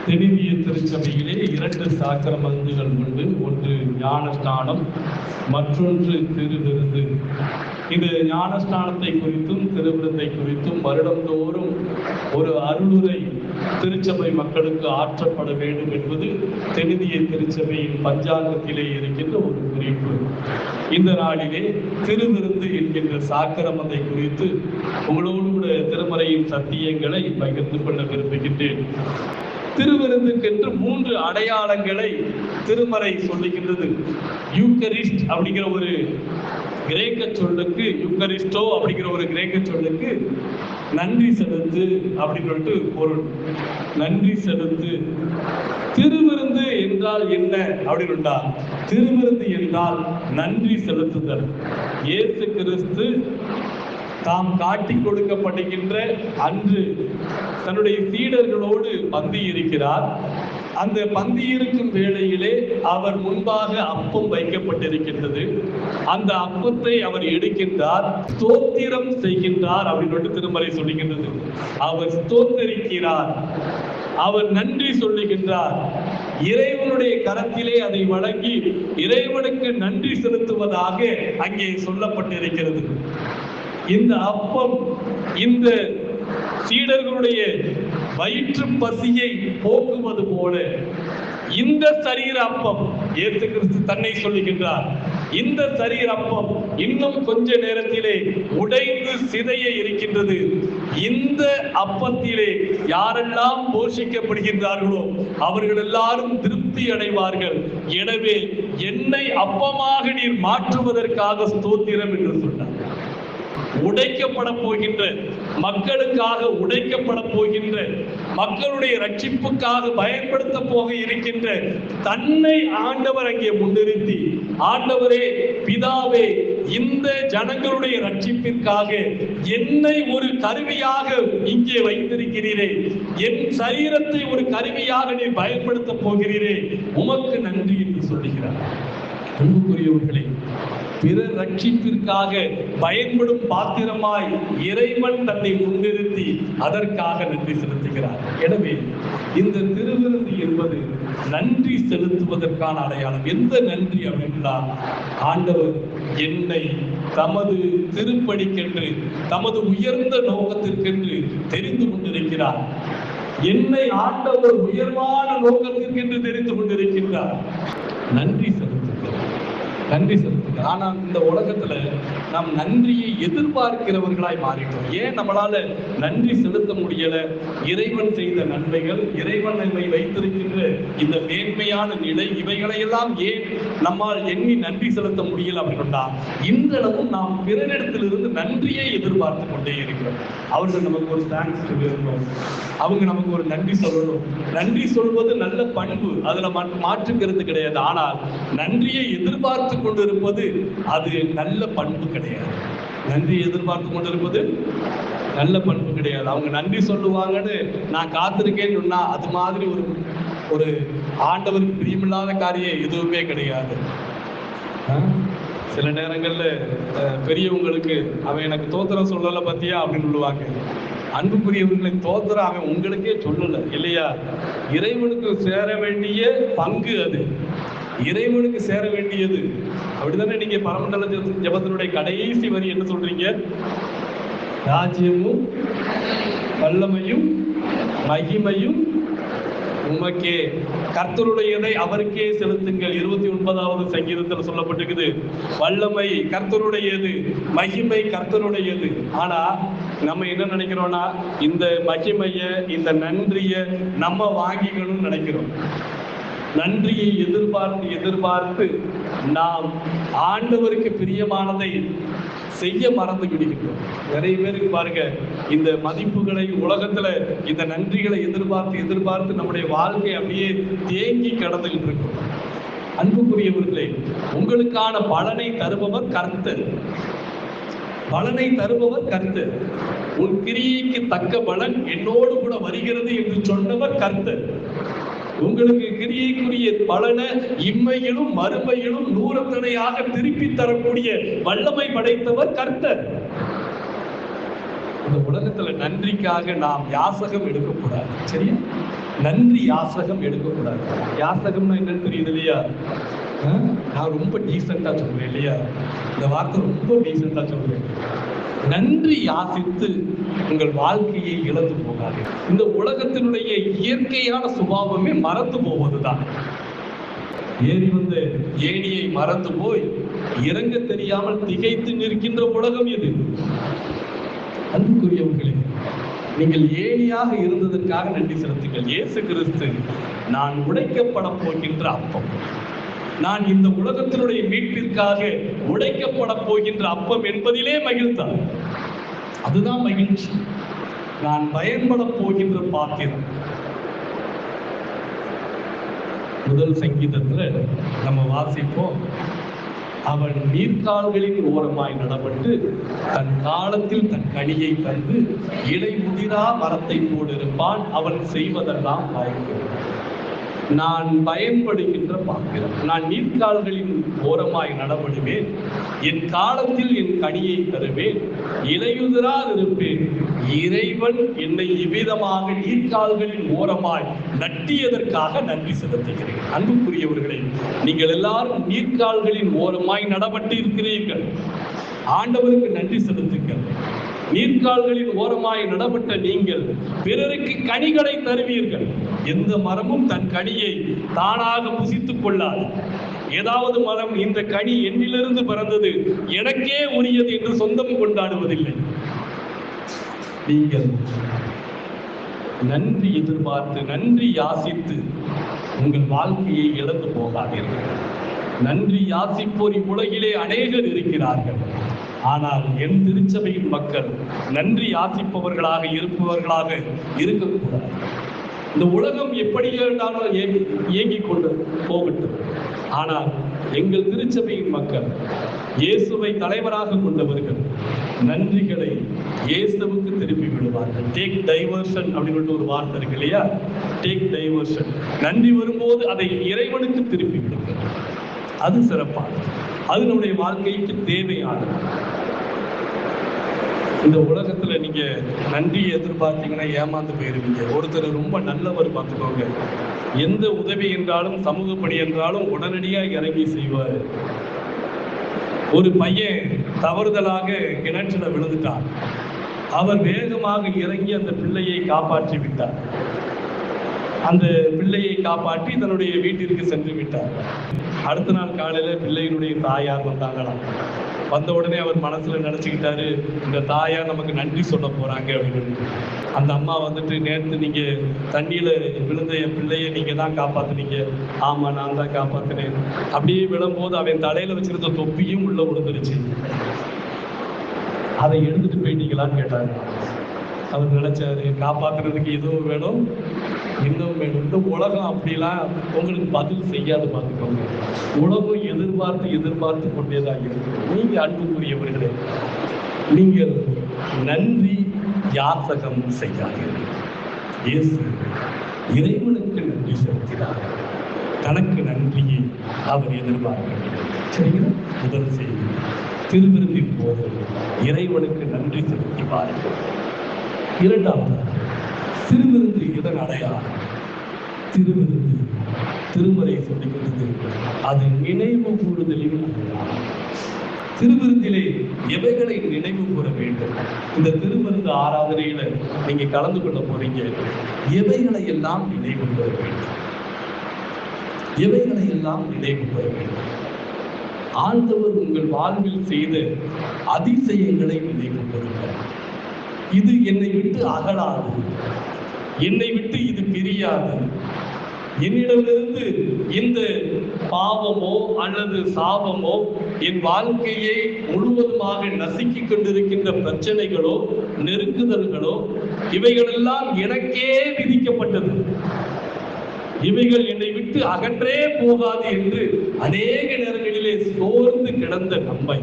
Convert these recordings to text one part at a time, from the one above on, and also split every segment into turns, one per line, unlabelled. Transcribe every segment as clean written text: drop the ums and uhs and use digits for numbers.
தென்னிந்திய திருச்சபையிலே 2 சாக்கிரமங்கள் உண்டு. ஒன்று ஞானஸ்நானம், மற்றொன்று திருவிருந்து. இந்த ஞானஸ்நானத்தை குறித்தும் திருவிருந்தை குறித்தும் வருடந்தோறும் ஒரு அருளுரை திருச்சபை மக்களுக்கு ஆற்றப்பட வேண்டும் என்பது தென்னிந்திய திருச்சபையின் பஞ்சாங்கத்திலே இருக்கின்ற ஒரு குறிப்பு. இந்த நாளிலே திருவிருந்து என்கின்ற சாக்கிரமத்தை குறித்து உங்களோடு கூட திருமறையின் சத்தியங்களை பகிர்ந்து கொள்ள விரும்புகின்றேன். திருவிருந்துக்கென்று 3 அடையாளங்களை திருமறை சொல்லுகின்றது. யூக்கரிஸ்ட் அப்படிங்கிற ஒரு கிரேக்க சொல்லுக்கு, யூக்கரிஸ்டோ அப்படிங்கிற ஒரு கிரேக்க சொல்லுக்கு நன்றி செலுத்து அப்படின்னு சொல்லிட்டு பொருள். நன்றி செலுத்து. திருவிருந்து என்றால் என்ன அப்படின்னா, திருவிருந்து என்றால் நன்றி செலுத்துதல். இயேசு கிறிஸ்து தாம் காட்டி கொடுக்கப்படுகின்ற அன்று தன்னுடைய சீடர்களோடு பந்தி இருக்கிறார். அந்த பந்தி இருக்கும் வேளையிலே அவர் முன்பாக அப்பம் வைக்கப்பட்டிருக்கின்றது. அந்த அப்பத்தை அவர் எடுக்கின்றார், ஸ்தோத்திரம் செய்கின்றார் அப்படின்னு திருமறை சொல்லுகின்றது. அவர் ஸ்தோத்தரிக்கிறார், அவர் நன்றி சொல்லுகின்றார். இறைவனுடைய கரத்திலே அதை வழங்கி இறைவனுக்கு நன்றி செலுத்துவதாக அங்கே சொல்லப்பட்டிருக்கிறது. இந்த அப்பம் இந்த சீடர்களுடைய வயிற்று பசியை போக்குவது போல இந்த சரீர அப்பம், இயேசு கிறிஸ்து தன்னை சொல்லுகின்றார், இந்த சரீர அப்பம் இன்னும் கொஞ்ச நேரத்திலே உடைந்து சிதைய இருக்கின்றது. இந்த அப்பத்திலே யாரெல்லாம் போஷிக்கப்படுகின்றார்களோ அவர்கள் எல்லாரும் திருப்தி அடைவார்கள். எனவே என்னை அப்பமாக நீர் மாற்றுவதற்காக ஸ்தோத்திரம் என்று சொன்னார். உடைக்கப்பட போகின்ற மக்களுக்காக, உடைக்கப்பட போகின்ற மக்களுடைய ரட்சிப்புக்காக பயன்படுத்த போக இருக்கின்ற தன்னை ஆண்டவர் அங்கே முன்னிறுத்தி, ஆண்டவரே பிதாவே, இந்த ஜனங்களுடைய ரட்சிப்பிற்காக என்னை ஒரு கருவியாக இங்கே வைத்திருக்கிறீரே, என் சரீரத்தை ஒரு கருவியாக நீ பயன்படுத்த போகிறீரே, உமக்கு நன்றி என்று சொல்லுகிறார். அன்புக்குரியவர்களே, பிறர் ரட்சிப்பிற்காக பயன்படும் பாத்திரமாய் இறைவன் தன்னை முன்னிறுத்தி அதற்காக நன்றி செலுத்துகிறார். எனவே இந்த திருவிருந்து என்பது நன்றி செலுத்துவதற்கான அடையாளம். எந்த நன்றி அப்படின்னா, ஆண்டவர் என்னை தமது திருப்பணிக்கென்று, தமது உயர்ந்த நோக்கத்திற்கென்று தெரிந்து கொண்டிருக்கிறார். என்னை ஆண்டவர் உயர்வான நோக்கத்திற்கென்று தெரிந்து கொண்டிருக்கின்றார். நன்றி செலுத்துகிறார், நன்றி செலுத்துகிறார். ஆனால் இந்த உலகத்துல நாம் நன்றியை எதிர்பார்க்கிறவர்களாய் மாறிட்டோம். ஏன் நம்மளால நன்றி செலுத்த முடியல? இறைவன் செய்த நன்மைகள், இறைவன் நம்மை வைத்திருக்கின்ற இந்த மேன்மையான நிலை, இவைகளையெல்லாம் ஏன் நம்மால் எண்ணி நன்றி செலுத்த முடியல அப்படின்னா, இன்றளவும் நாம் பிறரிடத்திலிருந்து நன்றியை எதிர்பார்த்து கொண்டே இருக்கிறோம். அவர்கள் நமக்கு ஒரு தேங்க்ஸ் சொல்லணும், அவங்க நமக்கு ஒரு நன்றி சொல்லணும். நன்றி சொல்வது நல்ல பண்பு, அதுல மாற்றுக்கிறது கிடையாது. ஆனால் நன்றியை எதிர்பார்த்து கொண்டிருப்பது அது நல்ல பண்பு கிடையாது. நன்றி எதிர்பார்த்து கொண்டிருப்பது நல்ல பண்பு கிடையாது. அவங்க நன்றி சொல்லுவாங்கன்னு நான் காத்திருக்கேன்னு சொன்னா அது மாதிரி ஒரு ஆண்டவருக்கு பிரியமில்லாத காரியம் எதுவுமே கிடையாது. சில நேரங்கள்ல பெரியவங்களுக்கு அவன் எனக்கு தோத்திரம் சொல்லல பத்தியா அப்படின்னு சொல்லுவாங்க. அன்புக்குரியவர்களை தோத்திரம் அவன் உங்களுக்கே சொல்லல இல்லையா? இறைவனுக்கு சேர வேண்டிய பங்கு அது, இறைவனுக்கு சேர வேண்டியது. அப்படித்தானே நீங்க பரமண்டல ஜெபத்தினுடைய கடைசி வரி என்ன சொல்றீங்க? ராஜ்யமும் வல்லமையும் மகிமையும் உமக்கே, கர்த்தருடையதை அவருக்கே செலுத்துங்கள். 29வது சங்கீதத்தில் சொல்லப்பட்டிருக்குது. வல்லமை கர்த்தருடையது, மகிமை கர்த்தருடையது. ஆனா நம்ம என்ன நினைக்கிறோம்னா, இந்த மகிமைய, இந்த நன்றிய நம்ம வாங்கிக்கணும்னு நினைக்கிறோம். நன்றியை எதிர்பார்த்து நாம் ஆண்டவருக்கு பிரியமானதை செய்ய மறந்து விடுகின்றோம். நிறைய பேருக்கு பாருங்க, இந்த மதிப்புகளை உலகத்துல இந்த நன்றிகளை எதிர்பார்த்து நம்முடைய வாழ்க்கை அப்படியே தேங்கி கடந்துகிட்டு இருக்கும். அன்புக்குரியவர்களே, உங்களுக்கான பலனை தருபவர் கர்த்தர். பலனை தருபவர் கர்த்தர். உன் கிரியைக்கு தக்க பலன் என்னோடு கூட வருகிறது என்று சொன்னவர் கர்த்தர். உங்களுக்கு கிரியைக்குரிய பலனை இம்மையிலும் மறுமையிலும் நூறத்தனையாக திருப்பி தரக்கூடிய வல்லமை படைத்தவர் கர்த்தர். இந்த உலகத்துல நன்றிக்காக நாம் யாசகம் எடுக்கக்கூடாது. சரியா? நன்றி யாசகம் எடுக்கக்கூடாது. யாசகம்னா என்னன்னு தெரியுது இல்லையா? நான் ரொம்ப டீசெண்டா சொல்றேன் இல்லையா? இந்த வார்த்தை ரொம்ப டீசெண்டா சொல்றேன். நன்றி யாசித்து உங்கள் வாழ்க்கையை இழந்து போகாது. இந்த உலகத்தினுடைய இயற்கையான சுபாவமே மறந்து போவதுதான். ஏறி வந்த ஏணியை மறந்து போய் இறங்க தெரியாமல் திகைத்து நிற்கின்ற உலகம் இது. அன்புக்குரியவர்களே, நீங்கள் ஏணியாக இருந்ததற்காக நன்றி செலுத்துங்கள். இயேசு கிறிஸ்து நான் உடைக்கப்பட போகின்ற அப்பம், நான் இந்த உலகத்தினுடைய மீட்பிற்காக உடைக்கப்பட போகின்ற அப்பம் என்பதிலே மகிழ்ந்தார். அதுதான் மகிழ்ச்சி. நான் பயன்பட போகின்ற பாத்திரம். முதல் சங்கீதத்துல நம்ம வாசிப்போம், அவன் நீர்க்கால்களின் ஓரமாய் நடப்பட்டு தன் காலத்தில் தன் கனியை தந்து இலை முதிரா மரத்தை போலிருப்பான், அவன் செய்வதெல்லாம் வாய்க்கிறது. நான் பயன்படுகின்ற பாத்திரம், நான் நீர்க்கால்களின் ஓரமாய் நடபடுவேன், என் காலத்தில் என் கனியை தருவேன், இலையுதிரா இருப்பேன். இறைவன் என்னை இவ்விதமாக நீர்க்கால்களின் ஓரமாய் நட்டியதற்காக நன்றி செலுத்துகிறேன். அன்புக்குரியவர்களே, நீங்கள் எல்லாரும் நீர்க்கால்களின் ஓரமாய் நடப்பட்டு இருக்கிறீர்கள். ஆண்டவருக்கு நன்றி செலுத்துங்கள். நீர்க்கால்களின் ஓரமாய் நடப்பட்ட நீங்கள் பிறருக்கு கனிகளை தருவீர்கள். எந்த மரமும் தன் கனியை தானாக புசித்துக் கொள்ளாது. ஏதாவது மரம் இந்த கனி என்னிலிருந்து பிறந்தது, எனக்கே உரியது என்று சொந்தம் கொண்டாடுவதில்லை. நீங்கள் நன்றி எதிர்பார்த்து நன்றி யாசித்து உங்கள் வாழ்க்கையை இழந்து போகாதீர்கள். நன்றி யாசிப்போர் உலகிலே அநேகர் இருக்கிறார்கள். ஆனால் என் திருச்சபையின் மக்கள் நன்றி யாசிப்பவர்களாக இருப்பவர்களாக இருக்கக்கூடாது. இந்த உலகம் எப்படி இருந்தாலும் இயங்கிக் கொண்டு போகட்டும். ஆனால் எங்கள் திருச்சபையின் மக்கள் இயேசுவை தலைவராக கொண்டவர்கள் நன்றிகளை இயேசுவுக்கு திருப்பி விடுவார்கள். டேக் டைவர்ஷன் அப்படின்னு ஒரு வார்த்தை இருக்கு இல்லையா? Take diversion. நன்றி வரும்போது அதை இறைவனுக்கு திருப்பி விடுங்கள். அது சிறப்பானது, அது நம்முடைய வாழ்க்கைக்கு தேவையானது. இந்த உலகத்துல நீங்க நன்றி எதிர்பார்த்தீங்கன்னா ஏமாந்து போயிருவீங்க. ஒருத்தர் ரொம்ப நல்லவர் பார்த்துக்கோங்க, எந்த உதவி என்றாலும் சமூக பணி என்றாலும் உடனடியா இறங்கி செய்வார். ஒரு பையன் தவறுதலாக கிணற்றுல விழுந்துட்டான். அவர் வேகமாக இறங்கி அந்த பிள்ளையை காப்பாற்றி விட்டார். அந்த பிள்ளையை காப்பாற்றி தன்னுடைய வீட்டிற்கு சென்று விட்டார். அடுத்த நாள் காலையில பிள்ளையினுடைய தாயார் வந்தாங்களாம். வந்த உடனே அவர் மனசுல நினைச்சுக்கிட்டாரு, இந்த தாயார் நமக்கு நன்றி சொல்ல போறாங்க அப்படின்னு. அந்த அம்மா வந்துட்டு, நேற்று நீங்க தண்ணியில விழுந்த என் பிள்ளையை நீங்க தான் காப்பாத்துனீங்க. ஆமா, நான் தான் காப்பாத்தினேன். அப்படியே விழும்போது அவன் தலையில வச்சிருந்த தொப்பியும் உள்ள விழுந்துருச்சு. அதை எடுத்துட்டு போயிட்டீங்களான்னு கேட்டாரு. அவர் நினைச்சாரு, காப்பாத்துறதுக்கு எதுவும் வேணும், இன்னும் வேணும். இந்த உலகம் அப்படிலாம் உங்களுக்கு பதில் செய்யாது பார்த்துக்கோங்க. உலகம் எதிர்பார்த்து கொண்டேதான் இருக்கு. நீங்க அன்புக்குரியவர்களே, நீங்கள் நன்றி யாசகம் செய்யாதீர்கள். இயேசு இறைவனுக்கு நன்றி செலுத்தினார். தனக்கு நன்றியை அவர் எதிர்பார்க்கவில்லை. சரிங்களா? முதல் செய்தி, திருவிருந்தின் போது இறைவனுக்கு நன்றி செலுத்தி பாருங்கள். இரண்டாவது, திருவிருந்து இதன் அடையாளம். திருவிருந்து திருமறை சொல்லுகிறது, அது நினைவு கூறுதலின் அடையாளம். திருவிருந்திலே எவைகளை நினைவு கூற வேண்டும்? இந்த திருவிருந்து ஆராதனையில நீங்க கலந்து கொள்ள போறீங்க. எவைகளை எல்லாம் நினைவு கூற வேண்டும்? எவைகளை எல்லாம் நினைவு கூற வேண்டும்? ஆண்டவர் உங்கள் வாழ்வில் செய்த அதிசயங்களை நினைவு கூறுங்கள். இது என்னை விட்டு அகலாது, என்னை விட்டு இது பிரியாது, என்னிடமிருந்து இந்த பாவமோ அல்லது சாபமோ என் வாழ்க்கையை முழுவதுமாக நசுக்கிக் கொண்டிருக்கின்ற பிரச்சனைகளோ நெருக்குதல்களோ இவைகளெல்லாம் எனக்கே விதிக்கப்பட்டது, இவைகள் என்னை விட்டு அகன்றே போகாது என்று அநேக நேரங்களிலே சோர்ந்து கிடந்த நம்மை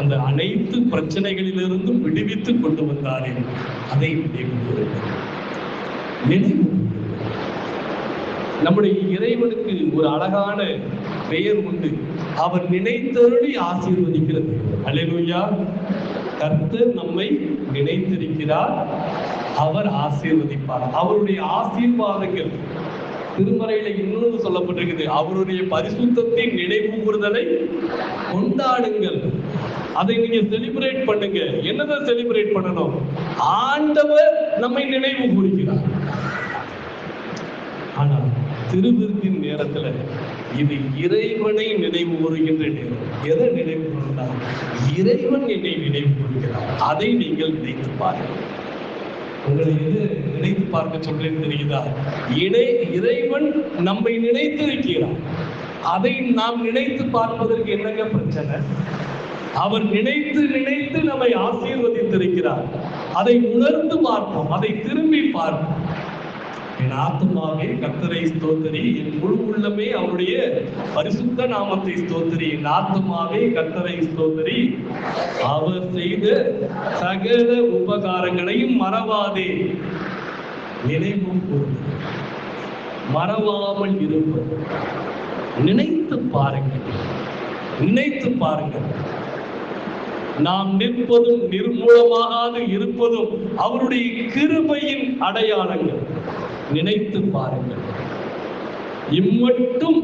அந்த அனைத்து பிரச்சனைகளிலிருந்தும் விடுவித்து கொண்டு வந்தாரே, அதை நினைவு. நம்முடைய இறைவனுக்கு ஒரு அழகான பெயர் உண்டு, அவர் நினைத்தருளி ஆசீர்வதிக்கிறது. அல்லேலூயா! கர்த்தர் நம்மை நினைத்திருக்கிறார், அவர் ஆசீர்வதிப்பார். அவருடைய ஆசீர்வாதங்கள் திருமறையில இன்னொன்று சொல்லப்பட்டிருக்குது, அவருடைய பரிசுத்தத்தின் நினைவு கூறுதலை கொண்டாடுங்கள். அதை நீங்க செலிப்ரேட் பண்ணுங்க. என்னதான் செலிப்ரேட் பண்ணணும்? ஆண்டவர் நம்மை நினைவு கூறுகிறார். ஆனால் திருவிருந்தின் நேரத்துல இது இறைவனை நினைவு கூறுகின்ற நேரம். எதை நினைவு கூறுகிறார்? இறைவன் என்னை நினைவு கூறுகிறார். அதை நீங்கள் நினைத்து பாருங்கள். உங்களை எது நினைத்து பார்க்க சொல்றேன்னு தெரியுதா? இறைவன் நம்மை நினைத்திருக்கிறார். அதை நாம் நினைத்து பார்ப்பதற்கு என்னங்க பிரச்சனை? அவர் நினைத்து நினைத்து நம்மை ஆசீர்வதித்திருக்கிறார். அதை உணர்ந்து பார்ப்போம், அதை திரும்பி பார்ப்போம். என் ஆத்துமாவே கர்த்தரை ஸ்தோத்திரி, என் முழு உள்ளமே அவருடைய பரிசுத்த நாமத்தை ஸ்தோத்திரி. என் ஆத்துமாவே கர்த்தரை ஸ்தோத்திரி, அவர் செய்த சகல உபகாரங்களையும் மறவாதே. நினைவு கூர்ந்து மறவாமல் இருப்பது. நினைத்து பாருங்கள், நினைத்து பாருங்கள். நாம் நிற்பதும் நிர்மூலமாகாது இருப்பதும் அவருடைய கிருபையின் அடையாளங்கள். நினைத்து பாருங்கள். இம்மட்டும்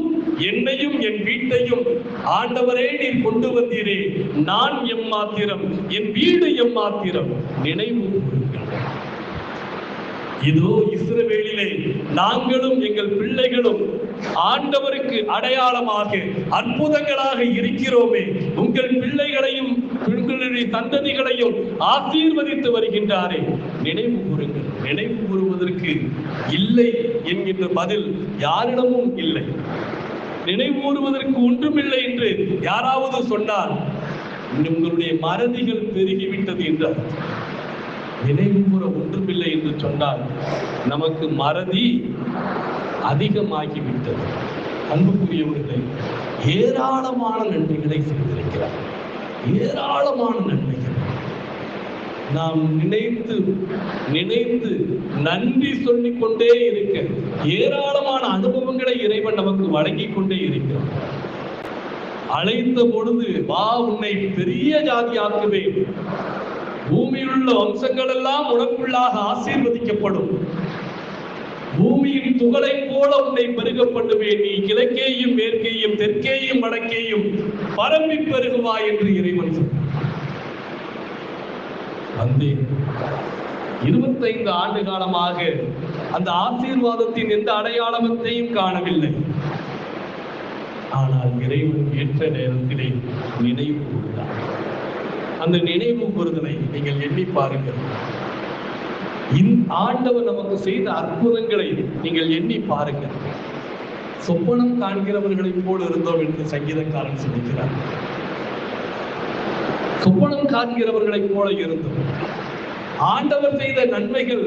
என்னையும் என் வீட்டையும் ஆண்டவரே நீர் கொண்டு வந்தீரே, நான் எம்மாத்திரம், என் வீடு எம்மாத்திரம். நினைவு கூறுங்கள். இதோ இஸ்ரவேலிலே நாங்களும் எங்கள் பிள்ளைகளும் ஆண்டவருக்கு அடையாளமாக அற்புதங்களாக இருக்கிறோமே. உங்கள் பிள்ளைகளையும் உங்களுடைய சந்ததிகளையும் ஆசீர்வதித்து வருகின்றாரே. நினைவு கூறுங்கள். நினைவு கூறுவதற்கு இல்லை என்கின்ற பதில் யாரிடமும் இல்லை. நினைவு கூறுவதற்கு ஒன்றுமில்லை என்று யாராவது சொன்னால் உங்களுடைய மறதிகள் பெருகிவிட்டது என்றார். நினைவு கூற ஒன்றுமில்லை என்று சொன்னால் நமக்கு மறதி அதிகமாகிவிட்டது. அன்புக்குரியவர்களை, ஏராளமான நன்மைகளை செய்திருக்கிறார். ஏராளமான நன்மைகள் நாம் நினைத்து நினைத்து நன்றி சொல்லிக் கொண்டே இருக்க ஏராளமான அனுபவங்களை இறைவன் நமக்கு வழங்கிக் கொண்டே இருக்கிறார். அழைத்த பொழுது வா, உன்னை பெரிய ஜாதியாக்குவேன், பூமியில் உள்ள வம்சங்கள் எல்லாம் உனக்குள்ளாக ஆசீர்வதிக்கப்படும், பூமியின் துகளை போல உன்னை பெருக பண்ணுவேன், நீ கிழக்கேயும் மேற்கேயும் தெற்கேயும் வடக்கேயும் பரம்பி பெருகுவாய் என்று இறைவன் சொன்னார். 25 ஆண்டு காலமாக அந்த ஆசீர்வாதத்தின் எந்த அடையாளத்தையும் காணவில்லை. ஆனால் இறைவன் ஏற்ற நேரத்திலே நினைவு கூர்ந்தார். அந்த நினைவு கூறுதலை நீங்கள் எண்ணி பாருங்கள். ஆண்டவர் நமக்கு செய்த அற்புதங்களை நீங்கள் எண்ணி பாருங்கள். சொப்பனம் காண்கிறவர்களைப் போல் இருந்தோம் என்று சங்கீதக்காரன் சொல்கிறார். சொப்பனம் காண்கிறவர்களைப் போல இருந்தோம். ஆண்டவர் செய்த நன்மைகள்,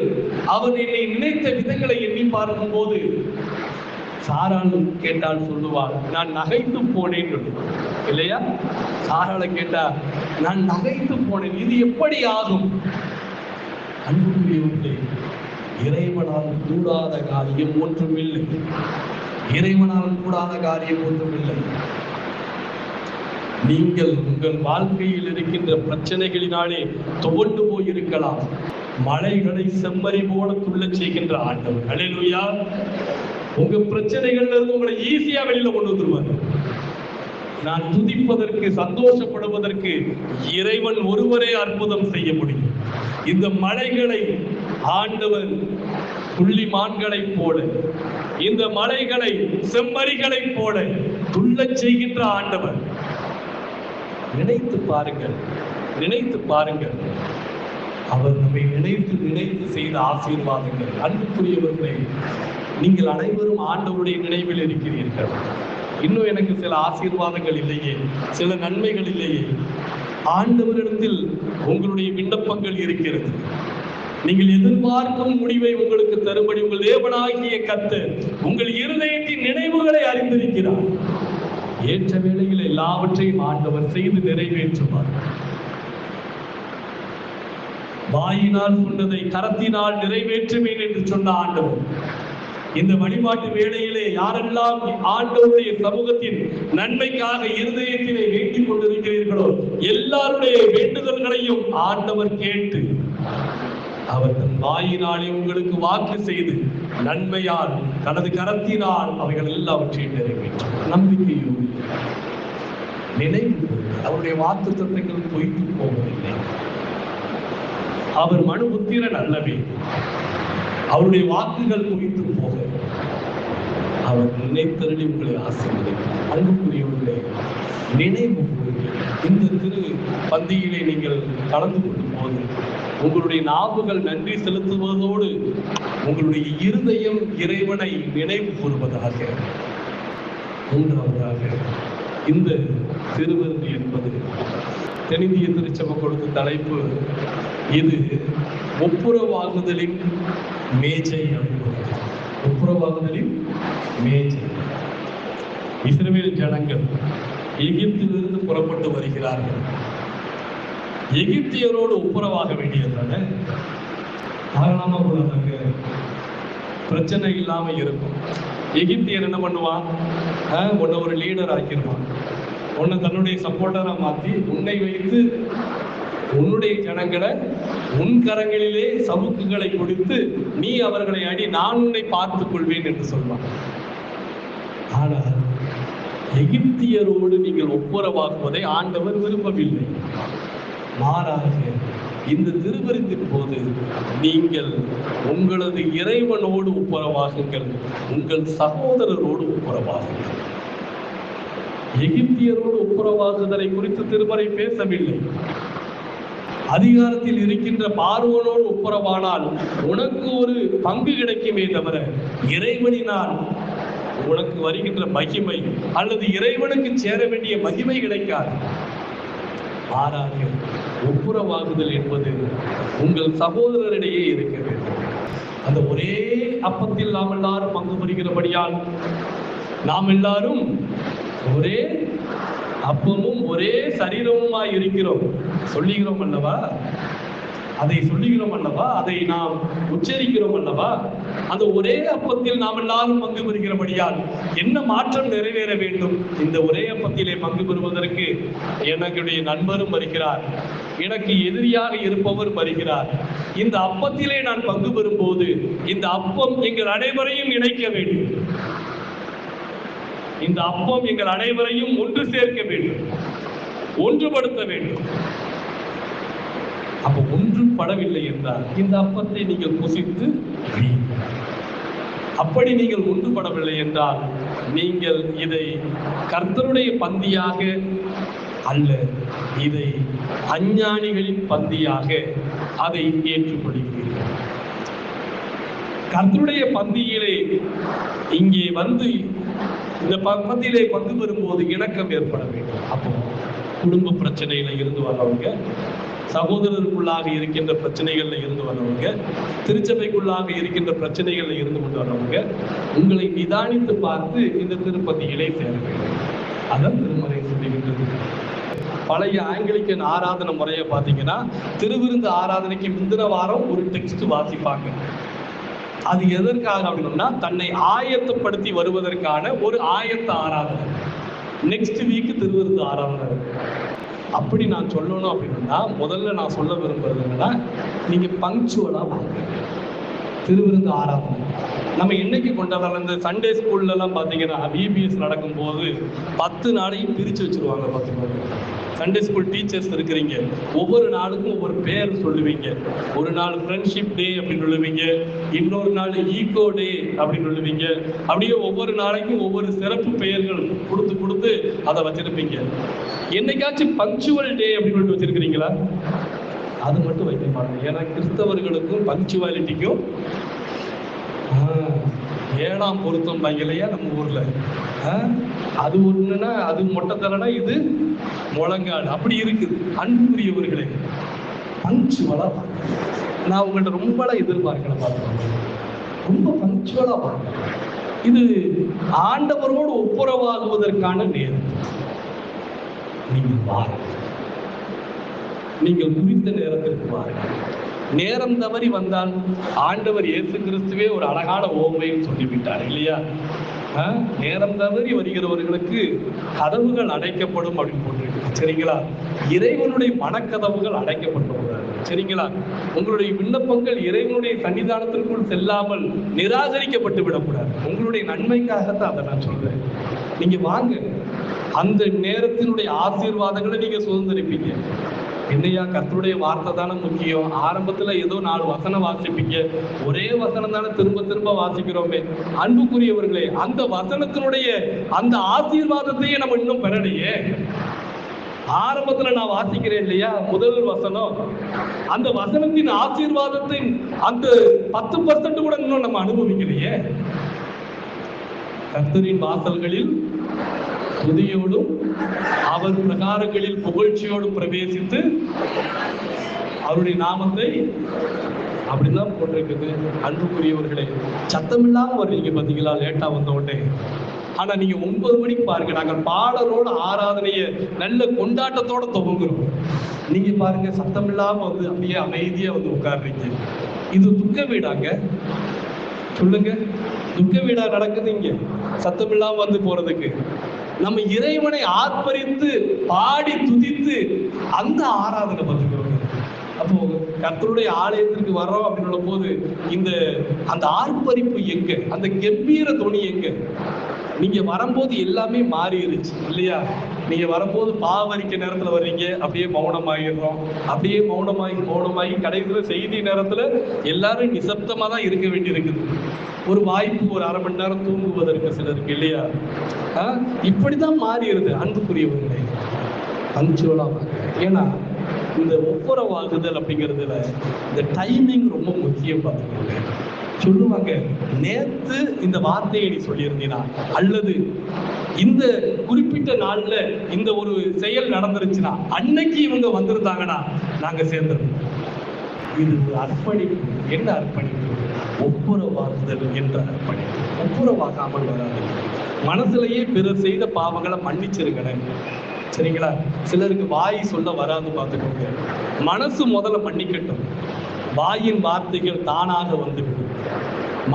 அவர் என்னை நினைத்த விதங்களை எண்ணி பார்க்கும் போது சாராள் கேட்டால் சொல்லுவாள், நான் நகைத்து போனேன் இல்லையா? சாராளை கேட்டா நான் நகைத்து போனேன், இது எப்படி ஆகும்? அன்புக்குரியவர்களே, இறைவனால் கூடாத காரியம் ஒன்றுமில்லை. இறைவனால் கூடாத காரியம் ஒன்றுமில்லை. நீங்கள் உங்கள் வாழ்க்கையில் இருக்கின்ற பிரச்சனைகளினாலே துவண்டு போயிருக்கலாம். மலைகளை செம்மறி போல துள்ளச் செய்கின்ற ஆண்டவர். அல்லேலூயா. உங்க பிரச்சனைகள்ல இருந்து உங்களை ஈஸியா வெளியில கொண்டு வந்துருவார். நான் துதிப்பதற்கு, சந்தோஷப்படுவதற்கு இறைவன் ஒருவரே அற்புதம் செய்ய முடியும். இந்த மலைகளை ஆண்டவர் புள்ளிமான்களை போல, இந்த மலைகளை செம்மறிகளை போல துள்ளச் செய்கின்ற ஆண்டவர். நினைத்து பாருங்கள், நினைத்து பாருங்கள். அவர் நம்மை நினைத்து நினைத்து செய்த ஆசீர்வாதங்கள். அன்புக்குரியவர்களே, நீங்கள் அனைவரும் ஆண்டவருடைய நினைவில் இருக்கிறீர்கள். இன்னும் எனக்கு சில ஆசீர்வாதங்கள் இல்லையே, சில நன்மைகள் இல்லையே. ஆண்டவரிடத்தில் உங்களுடைய விண்ணப்பங்கள் இருக்கிறது. நீங்கள் எதிர்பார்க்கும் முடிவை உங்களுக்கு தரும்படி உங்கள் தேவனாகிய கர்த்தர் உங்கள் இருதயத்தின் நினைவுகளை அறிந்திருக்கிறார். ஏற்ற வேளையில் எல்லாவற்றையும் ஆண்டவர் செய்து நிறைவேற்றுவார். வாயினால் சொன்னதை கரத்தினால் நிறைவேற்றுவேன் என்று சொன்ன ஆண்டவர், இந்த வழிபாட்டு வேளையிலே யாரெல்லாம் ஆண்டவருடைய சமூகத்தின் நன்மைக்காக இருதயத்திலே வேண்டிக் கொண்டிருக்கிறீர்களோ எல்லாருடைய வேண்டுதல்களையும் ஆண்டவர் கேட்டு அவர் தன் வாயினாலே உங்களுக்கு வாக்கு செய்து நன்மையால் தனது கரத்தினால் அவைகள் எல்லாவற்றையும் நிறைவேற்றும். நம்பிக்கையோடு நினைவு அவருடைய வாக்கு தத்தங்கள் பொய்த்து போவதில்லை. அவர் மனுபுத்திரன் அல்லவே. அவருடைய வாக்குகள் பொய்த்து போக அவர் நினைத்தருளி உங்களை ஆசீர்வதிப்பார். அன்புக்குரியவர்களே, நினைவு இந்த திரு பந்தியிலே நீங்கள் கலந்து கொள்ளும் போது உங்களுடைய நாவுகள் நன்றி செலுத்துவதோடு உங்களுடைய இருதயம் இறைவனை நினைவு கூறுவதாக. மூன்றாவதாக, இந்த திருவிருந்து என்பது தென்னிந்திய திருச்சபை கொடுத்த தலைப்பு, இது ஒப்புரவாகுதலின் மேஜை. ஒப்புரவாகுதலின் மேஜை. இஸ்ரவேல் ஜனங்கள் எகிப்திலிருந்து புறப்பட்டு வருகிறார்கள். எகிப்தியரோடு ஒப்புரவாக வேண்டியதான காரணமா போதாங்க, பிரச்சனை இல்லாம இருக்கும். எகிப்தியர் என்ன பண்ணுவான்? உன்னை ஒரு லீடர் ஆக்கிடுவான். உன்னை தன்னுடைய சப்போர்ட்டரா மாத்தி உன்னை வைத்து உன்னுடைய ஜனங்களை உன் கரங்களிலே சவுக்குகளை கொடுத்து நீ அவர்களை அடி, நான் உன்னை பார்த்துக் கொள்வேன் என்று சொல்வான். ஆனால் எகிப்தியரோடு நீங்கள் ஒப்புரவாக்குவதை ஆண்டவர் விரும்பவில்லை. மாறாக இந்த திருவிருந்தின் போது நீங்கள் உங்களது இறைவனோடு ஒப்புரவாகுங்கள், உங்கள் சகோதரரோடு ஒப்புரவாகுங்கள். எகிப்தியரோடு ஒப்புரவாகுதலை குறித்து திருமறை பேசவில்லை. அதிகாரத்தில் இருக்கின்ற பார்வோனோடு ஒப்புரவானால் உனக்கு ஒரு பங்கு கிடைக்குமே தவிர இறைவனினால் உனக்கு வருகின்ற மகிமை அல்லது இறைவனுக்கு சேர வேண்டிய மகிமை கிடைக்காது. மாறாக ஒப்புரவாகுதல் என்பது உங்கள் சகோதரரிடையே இருக்க வேண்டும். அந்த ஒரே அப்பத்தில் நாம் எல்லாரும் பங்கு பெறுகிறபடியால் நாம் எல்லாரும் ஒரே அப்பமும் ஒரே சரீரமுமாய் இருக்கிறோம். சொல்லுகிறோம் அல்லவா? அதை சொல்லுகிறோம் அல்லவா? அதை நாம் உச்சரிக்கிறோம் அல்லவா? அந்த ஒரே அப்பத்தில் நாம் எல்லாரும் பங்கு பெறுகிறபடியால் என்ன மாற்றம் நிறைவேற வேண்டும்? இந்த ஒரே அப்பத்திலே பங்கு பெறுவதற்கு என்னுடைய நண்பரும் வருகிறார், எனக்கு எதிரியாக இருப்பவர் வருகிறார். இந்த அப்பத்திலே நான் பங்கு பெறும்போது இந்த அப்பம் எங்கள் அனைவரையும் இணைக்க வேண்டும். இந்த அப்பம் எங்கள் அனைவரையும் ஒன்று சேர்க்க வேண்டும், ஒன்றுபடுத்த வேண்டும். அப்ப ஒன்றுபடவில்லை என்றால் இந்த அப்பத்தை நீங்கள் புசித்து, அப்படி நீங்கள் ஒன்றுபடவில்லை என்றால் நீங்கள் இதை கர்த்தருடைய பந்தியாக அல்ல, இதை அஞ்ஞானிகளின் பந்தியாக அதை ஏற்றுக்கொள்கிறீர்கள். கர்த்தருடைய பந்தியிலே இங்கே வந்து இந்த பந்தியிலே பங்கு பெறும்போது இணக்கம் ஏற்பட வேண்டும். அப்போ குடும்ப பிரச்சனையில இருந்து வர்றவங்க, சகோதரருக்குள்ளாக இருக்கின்ற பிரச்சனைகள்ல இருந்து வர்றவங்க, திருச்சபைக்குள்ளாக இருக்கின்ற பிரச்சனைகள்ல இருந்து கொண்டு வர்றவங்க உங்களை நிதானித்து பார்த்து இந்த திருப்பதியிலே சேர வேண்டும். அதான் திருமறை சொல்லுகின்றது. பழைய ஆங்கிலிக்கன் ஆராதனை முறையை பார்த்தீங்கன்னா திருவிருந்து ஆராதனைக்கு முந்தின வாரம் ஒரு டெக்ஸ்ட் வாசிப்பாங்க. அது எதற்காக அப்படின்னா தன்னை ஆயத்தப்படுத்தி வருவதற்கான ஒரு ஆயத்த ஆராதனை. நெக்ஸ்ட் வீக் திருவிருந்து ஆராதனை. அப்படி நான் சொல்லணும் அப்படின்னா முதல்ல நான் சொல்ல விரும்புறது என்னன்னா, நீங்க பங்க்சுவலா வாங்க. திருவிருந்து ஆராதனை நம்ம என்னைக்கு கொண்டாடலாம்? இந்த சண்டே ஸ்கூல்ல எல்லாம் பாத்தீங்கன்னா பிபிஎஸ் நடக்கும்போது 10 நாளையும் பிரிச்சு வச்சிருவாங்க. பார்த்துக்கோங்க, சண்டே ஸ்கூல் டீச்சர்ஸ் இருக்கிறீங்க, ஒவ்வொரு நாளுக்கும் ஒவ்வொரு பேர் சொல்லுவீங்க. ஒரு நாள் ஃப்ரெண்ட்ஷிப் டே அப்படின்னு சொல்லுவீங்க, இன்னொரு நாள் ஈகோ டே அப்படின்னு சொல்லுவீங்க. அப்படியே ஒவ்வொரு நாளைக்கும் ஒவ்வொரு சிறப்பு பெயர்கள் கொடுத்து கொடுத்து அதை வச்சிருப்பீங்க. என்னைக்காச்சும் பங்க்சுவல் டே அப்படின்னு சொல்லிட்டு வச்சிருக்கிறீங்களா? அது மட்டும் வைக்க மாட்டேன். ஏன்னா கிறிஸ்தவர்களுக்கும் பங்க்சுவாலிட்டிக்கும் 7ஆம் பொருத்தம் இல்லையா நம்ம ஊர்ல. அது ஒண்ணுன்னா அது மொட்டை தரனா, இது முழங்காடு, அப்படி இருக்குது. அன்புக்குரியவர்களே, பங்க்சுவலா நான் உங்கள்கிட்ட ரொம்பலாம் எதிர்பார்க்கல. பார்த்துக்கோங்க, ரொம்ப பங்க்சுவலா வாங்க. இது ஆண்டவரோடு ஒப்புரவாகுவதற்கான நேரம். நீங்கள் வாருங்கள், நீங்கள் குறித்த நேரத்திற்கு வாருங்கள். நேரம் தவறி வந்தால் ஆண்டவர் இயேசு கிறிஸ்துவே ஒரு அழகான ஓமையும் சொல்லிவிட்டார் இல்லையா? நேரம் தவறி வருகிறவர்களுக்கு கதவுகள் அடைக்கப்படும் அப்படின்னு போட்டிருக்கு. சரிங்களா? இறைவனுடைய மனக்கதவுகள் அடைக்கப்பட்டு சரிங்களா? உங்களுடைய விண்ணப்பங்கள் இறைவனுடைய சன்னிதானத்திற்குள் செல்லாமல் நிராகரிக்கப்பட்டு விடக்கூடாது. உங்களுடைய நன்மைக்காகத்தான் அதை நான் சொல்றேன். நீங்க வாங்க, அந்த நேரத்தினுடைய ஆசீர்வாதங்களை நீங்க சுதந்திரிப்பீங்க. என்னையா, கர்த்தருடைய வார்த்தை தானே முக்கியம். ஆரம்பத்துல ஏதோ 4 வசனம் வாசிப்பீங்க, ஒரே வசனம் தானே திரும்ப திரும்ப வாசிக்கிறோமே. அன்புக்குரியவர்களே, அந்த வசனத்தினுடைய அந்த ஆசீர்வாதத்தையே நம்ம இன்னும் பெறலையே. ஆரம்பத்துல நான் வாசிக்கிறேன் இல்லையா, முதல் வசனம், அந்த வசனத்தின் ஆசீர்வாதத்தின் அந்த 10% கூட இன்னும் நம்ம அனுபவிக்கலையே. கர்த்தரின் வாசல்களில் துதியோடும் அவர் பிரகாரங்களில் புகழ்ச்சியோடும் பிரவேசித்து அவருடைய நாமத்தை, அப்படிதான் போட்டிருக்குது. அன்புக்குரியவர்களே, சத்தமில்லாம வர்றீங்க பாத்தீங்களா, லேட்டா வந்த உடனே. ஆனா நீங்க 9 மணிக்கு பாருங்க, நாங்கள் பாடலோட ஆராதனைய நல்ல கொண்டாட்டத்தோட துவங்குறோம். நீங்க பாருங்க, சத்தமில்லாம வந்து அப்படியே அமைதியா வந்து உட்கார்றீங்க. இது துக்க வீடாங்க? சொல்லுங்க, துக்க வீடா நடக்குது இங்க சத்தமில்லாம வந்து போறதுக்கு? நம்ம இறைவனை ஆர்ப்பரித்து பாடி துதித்து அந்த ஆராதனை பார்த்துக்கிறோம். அப்போ கர்த்தருடைய ஆலயத்திற்கு வர்றோம் அப்படின்னு போது அந்த ஆர்ப்பரிப்பு எங்க, அந்த கம்பீர துணி எங்க? நீங்க வரும்போது எல்லாமே மாறிடுச்சு இல்லையா? நீங்க வரும்போது பாவரிக்க நேரத்துல வர்றீங்க, அப்படியே மௌனமாயிடுறோம். அப்படியே மௌனமாகி கடைசியில செய்தி நேரத்துல எல்லாரும் நிசப்தமா தான் இருக்க வேண்டி இருக்குது. ஒரு வாய்ப்பு, ஒரு அரை மணி நேரம் தூங்குவதற்கு சிலருக்கு இல்லையா? இப்படிதான் மாறிடுது. அன்புக்குரியவர்களே, பஞ்சுவலா. ஏன்னா இந்த ஒப்புரவாகுதல் அப்படிங்கிறதுல இந்த டைமிங் ரொம்ப முக்கியம். பார்த்துக்கோங்க, சொல்லுவாங்க, நேத்து இந்த வார்த்தையை நீ சொல்லியிருந்தீனா, அல்லது இந்த குறிப்பிட்ட நாள்ல இந்த ஒரு செயல் நடந்துருச்சுன்னா, அன்னைக்கு இவங்க வந்திருந்தாங்கன்னா நாங்க சேர்ந்துருந்தோம். இது ஒரு அர்ப்பணிப்பு. என்ன அர்ப்பணிப்பு? ஒப்புரவாகுதல் என்ற அர்ப்பணிப்பு. ஒப்புரவாகாமல் வராது. மனசுலயே பிறர் செய்த பாவங்களை மன்னிச்சிருக்கணும், சரிங்களா? சிலருக்கு வாய் சொல்ல வராது, பார்த்துக்கோங்க. மனசு முதல்ல மன்னிக்கட்டும், வாயின் வார்த்தைகள் தானாக வந்துவிடும்.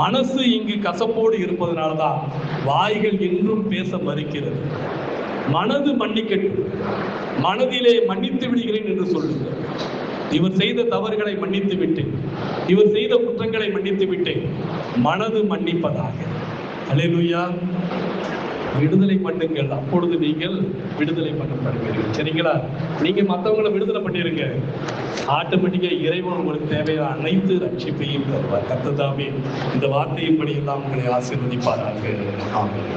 மனசு இங்கு கசப்போடு இருப்பதனால்தான் வாய்கள் என்றும் பேச மறுக்கிறது. மனது மன்னிக்கட்டும், மனதிலே மன்னித்து விடுகிறேன் என்று சொல்லுங்கள். இவர் செய்த தவறுகளை மன்னித்து விட்டேன், இவர் செய்த குற்றங்களை மன்னித்து விட்டேன், மனது மன்னிப்பதாக. அல்லேலூயா. விடுதலை பண்ணுங்கள், அப்பொழுது நீங்கள் விடுதலை பண்ணப்படுவீர்கள், சரிங்களா? நீங்க மற்றவங்களை விடுதலை பண்ணிருங்க, ஆட்டோமேட்டிக்கா இறைவன் உங்களுக்கு தேவையான அனைத்து ரட்சிப்பையும் தருவார். கர்த்தர் தாமே இந்த வார்த்தையின்படி எல்லாம் உங்களை ஆசீர்வதிப்பாராக. ஆமென்.